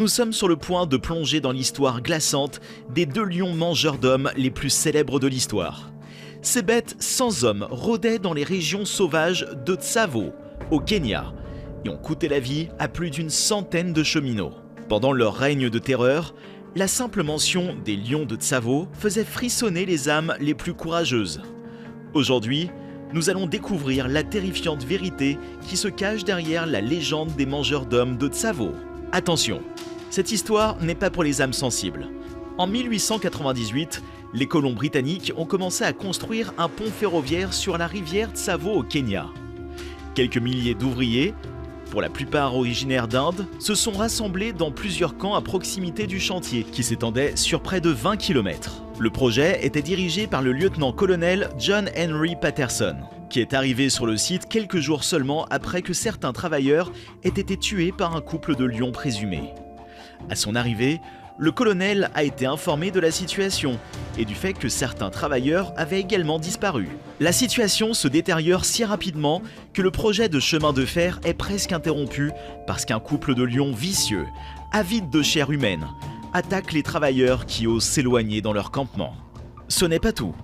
Nous sommes sur le point de plonger dans l'histoire glaçante des deux lions mangeurs d'hommes les plus célèbres de l'histoire. Ces bêtes sans hommes rôdaient dans les régions sauvages de Tsavo, au Kenya, et ont coûté la vie à plus d'une centaine de cheminots. Pendant leur règne de terreur, la simple mention des lions de Tsavo faisait frissonner les âmes les plus courageuses. Aujourd'hui, nous allons découvrir la terrifiante vérité qui se cache derrière la légende des mangeurs d'hommes de Tsavo. Attention, cette histoire n'est pas pour les âmes sensibles. En 1898, les colons britanniques ont commencé à construire un pont ferroviaire sur la rivière Tsavo au Kenya. Quelques milliers d'ouvriers, pour la plupart originaires d'Inde, se sont rassemblés dans plusieurs camps à proximité du chantier, qui s'étendait sur près de 20 km. Le projet était dirigé par le lieutenant-colonel John Henry Patterson, qui est arrivé sur le site quelques jours seulement après que certains travailleurs aient été tués par un couple de lions présumés. À son arrivée, le colonel a été informé de la situation et du fait que certains travailleurs avaient également disparu. La situation se détériore si rapidement que le projet de chemin de fer est presque interrompu parce qu'un couple de lions vicieux, avides de chair humaine, attaque les travailleurs qui osent s'éloigner dans leur campement. Ce n'est pas tout.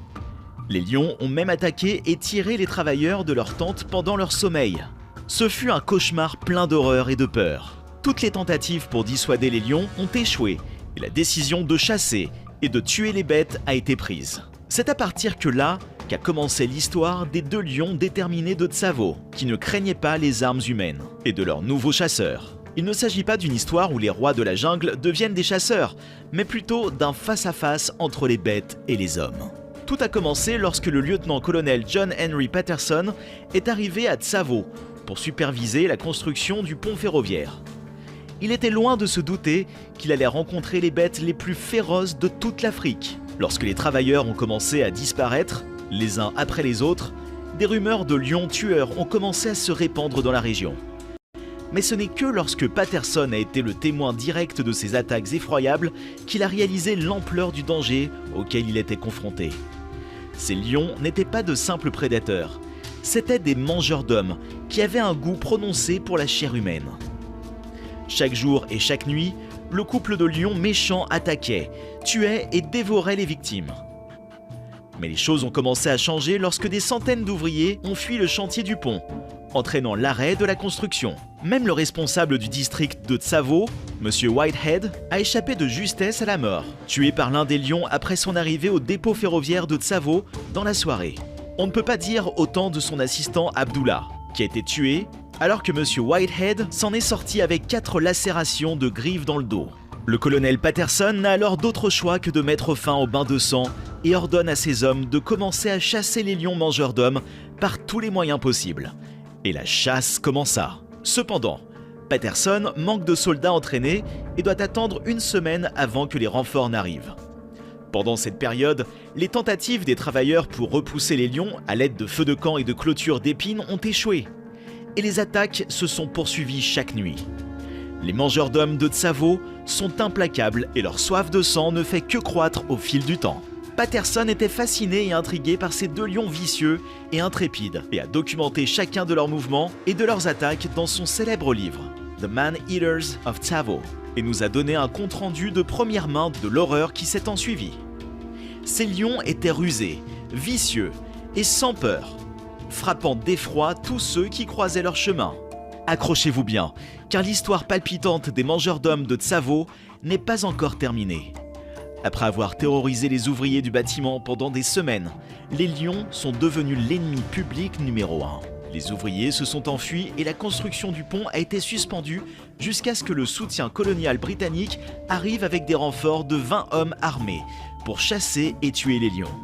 Les lions ont même attaqué et tiré les travailleurs de leur tente pendant leur sommeil. Ce fut un cauchemar plein d'horreur et de peur. Toutes les tentatives pour dissuader les lions ont échoué et la décision de chasser et de tuer les bêtes a été prise. C'est à partir que là qu'a commencé l'histoire des deux lions déterminés de Tsavo, qui ne craignaient pas les armes humaines, et de leurs nouveaux chasseurs. Il ne s'agit pas d'une histoire où les rois de la jungle deviennent des chasseurs, mais plutôt d'un face-à-face entre les bêtes et les hommes. Tout a commencé lorsque le lieutenant-colonel John Henry Patterson est arrivé à Tsavo pour superviser la construction du pont ferroviaire. Il était loin de se douter qu'il allait rencontrer les bêtes les plus féroces de toute l'Afrique. Lorsque les travailleurs ont commencé à disparaître, les uns après les autres, des rumeurs de lions tueurs ont commencé à se répandre dans la région. Mais ce n'est que lorsque Patterson a été le témoin direct de ces attaques effroyables qu'il a réalisé l'ampleur du danger auquel il était confronté. Ces lions n'étaient pas de simples prédateurs, c'étaient des mangeurs d'hommes qui avaient un goût prononcé pour la chair humaine. Chaque jour et chaque nuit, le couple de lions méchants attaquait, tuait et dévorait les victimes. Mais les choses ont commencé à changer lorsque des centaines d'ouvriers ont fui le chantier du pont, entraînant l'arrêt de la construction. Même le responsable du district de Tsavo, M. Whitehead, a échappé de justesse à la mort, tué par l'un des lions après son arrivée au dépôt ferroviaire de Tsavo dans la soirée. On ne peut pas dire autant de son assistant Abdullah, qui a été tué alors que M. Whitehead s'en est sorti avec 4 lacérations de griffes dans le dos. Le colonel Patterson n'a alors d'autre choix que de mettre fin au bain de sang et ordonne à ses hommes de commencer à chasser les lions mangeurs d'hommes par tous les moyens possibles. Et la chasse commença. Cependant, Patterson manque de soldats entraînés et doit attendre une semaine avant que les renforts n'arrivent. Pendant cette période, les tentatives des travailleurs pour repousser les lions à l'aide de feux de camp et de clôtures d'épines ont échoué. Et les attaques se sont poursuivies chaque nuit. Les mangeurs d'hommes de Tsavo sont implacables et leur soif de sang ne fait que croître au fil du temps. Patterson était fasciné et intrigué par ces deux lions vicieux et intrépides et a documenté chacun de leurs mouvements et de leurs attaques dans son célèbre livre, The Man-Eaters of Tsavo, et nous a donné un compte-rendu de première main de l'horreur qui s'est ensuivie. Ces lions étaient rusés, vicieux et sans peur, frappant d'effroi tous ceux qui croisaient leur chemin. Accrochez-vous bien, car l'histoire palpitante des mangeurs d'hommes de Tsavo n'est pas encore terminée. Après avoir terrorisé les ouvriers du bâtiment pendant des semaines, les lions sont devenus l'ennemi public numéro 1. Les ouvriers se sont enfuis et la construction du pont a été suspendue jusqu'à ce que le soutien colonial britannique arrive avec des renforts de 20 hommes armés pour chasser et tuer les lions.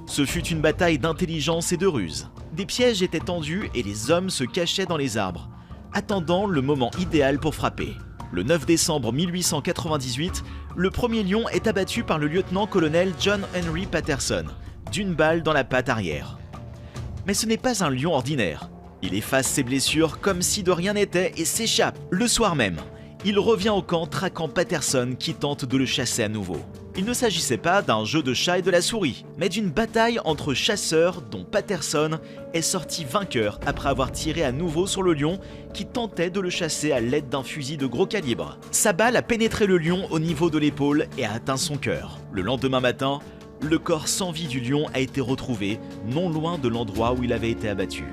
Ce fut une bataille d'intelligence et de ruse. Des pièges étaient tendus et les hommes se cachaient dans les arbres, attendant le moment idéal pour frapper. Le 9 décembre 1898, le premier lion est abattu par le lieutenant-colonel John Henry Patterson, d'une balle dans la patte arrière. Mais ce n'est pas un lion ordinaire. Il efface ses blessures comme si de rien n'était et s'échappe. Le soir même, il revient au camp traquant Patterson qui tente de le chasser à nouveau. Il ne s'agissait pas d'un jeu de chat et de la souris, mais d'une bataille entre chasseurs dont Patterson est sorti vainqueur après avoir tiré à nouveau sur le lion qui tentait de le chasser à l'aide d'un fusil de gros calibre. Sa balle a pénétré le lion au niveau de l'épaule et a atteint son cœur. Le lendemain matin, le corps sans vie du lion a été retrouvé non loin de l'endroit où il avait été abattu.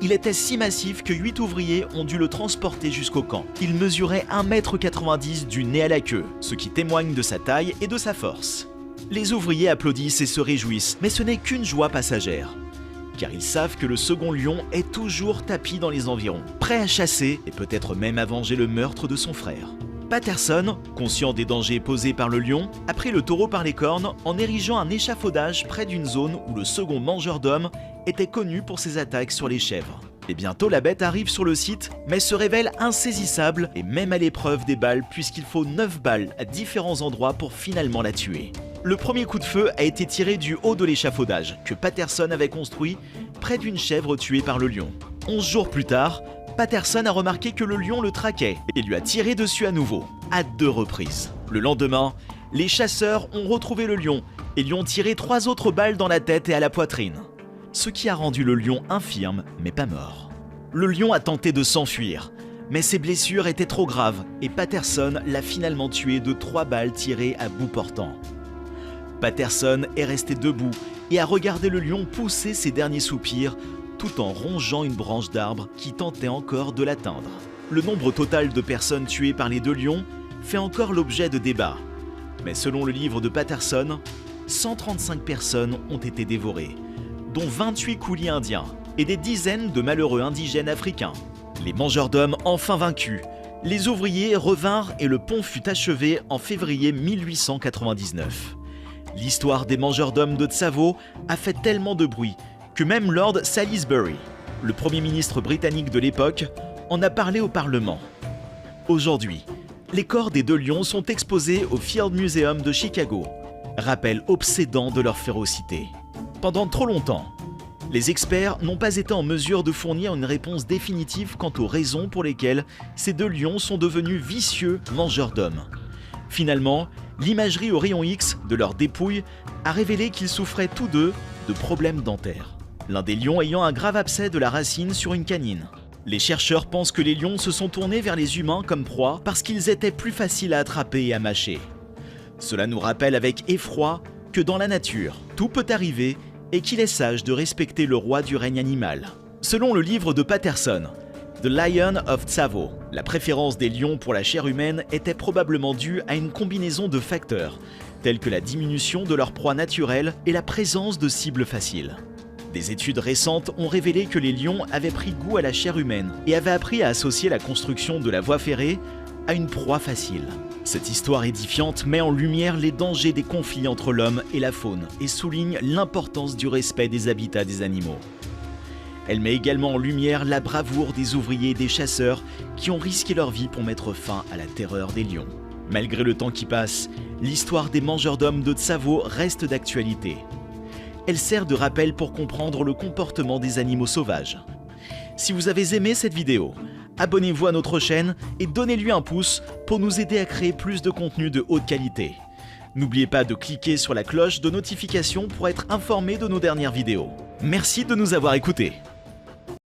Il était si massif que 8 ouvriers ont dû le transporter jusqu'au camp. Il mesurait 1,90 m du nez à la queue, ce qui témoigne de sa taille et de sa force. Les ouvriers applaudissent et se réjouissent, mais ce n'est qu'une joie passagère. Car ils savent que le second lion est toujours tapi dans les environs, prêt à chasser et peut-être même à venger le meurtre de son frère. Patterson, conscient des dangers posés par le lion, a pris le taureau par les cornes en érigeant un échafaudage près d'une zone où le second mangeur d'hommes était connu pour ses attaques sur les chèvres. Et bientôt la bête arrive sur le site, mais se révèle insaisissable et même à l'épreuve des balles puisqu'il faut 9 balles à différents endroits pour finalement la tuer. Le premier coup de feu a été tiré du haut de l'échafaudage que Patterson avait construit près d'une chèvre tuée par le lion. 11 jours plus tard, Patterson a remarqué que le lion le traquait et lui a tiré dessus à nouveau, à 2 reprises. Le lendemain, les chasseurs ont retrouvé le lion et lui ont tiré 3 autres balles dans la tête et à la poitrine. Ce qui a rendu le lion infirme mais pas mort. Le lion a tenté de s'enfuir, mais ses blessures étaient trop graves et Patterson l'a finalement tué de 3 balles tirées à bout portant. Patterson est resté debout et a regardé le lion pousser ses derniers soupirs tout en rongeant une branche d'arbre qui tentait encore de l'atteindre. Le nombre total de personnes tuées par les 2 lions fait encore l'objet de débats. Mais selon le livre de Patterson, 135 personnes ont été dévorées, dont 28 coulis indiens et des dizaines de malheureux indigènes africains. Les mangeurs d'hommes enfin vaincus, les ouvriers revinrent et le pont fut achevé en février 1899. L'histoire des mangeurs d'hommes de Tsavo a fait tellement de bruit que même Lord Salisbury, le premier ministre britannique de l'époque, en a parlé au Parlement. Aujourd'hui, les corps des 2 lions sont exposés au Field Museum de Chicago, rappel obsédant de leur férocité. Pendant trop longtemps, les experts n'ont pas été en mesure de fournir une réponse définitive quant aux raisons pour lesquelles ces 2 lions sont devenus vicieux mangeurs d'hommes. Finalement, l'imagerie au rayon X de leurs dépouilles a révélé qu'ils souffraient tous 2 de problèmes dentaires. L'un des lions ayant un grave abcès de la racine sur une canine. Les chercheurs pensent que les lions se sont tournés vers les humains comme proie parce qu'ils étaient plus faciles à attraper et à mâcher. Cela nous rappelle avec effroi que dans la nature, tout peut arriver et qu'il est sage de respecter le roi du règne animal. Selon le livre de Patterson, The Lion of Tsavo, la préférence des lions pour la chair humaine était probablement due à une combinaison de facteurs, tels que la diminution de leur proie naturelle et la présence de cibles faciles. Des études récentes ont révélé que les lions avaient pris goût à la chair humaine et avaient appris à associer la construction de la voie ferrée à une proie facile. Cette histoire édifiante met en lumière les dangers des conflits entre l'homme et la faune et souligne l'importance du respect des habitats des animaux. Elle met également en lumière la bravoure des ouvriers et des chasseurs qui ont risqué leur vie pour mettre fin à la terreur des lions. Malgré le temps qui passe, l'histoire des mangeurs d'hommes de Tsavo reste d'actualité. Elle sert de rappel pour comprendre le comportement des animaux sauvages. Si vous avez aimé cette vidéo, abonnez-vous à notre chaîne et donnez-lui un pouce pour nous aider à créer plus de contenu de haute qualité. N'oubliez pas de cliquer sur la cloche de notification pour être informé de nos dernières vidéos. Merci de nous avoir écoutés.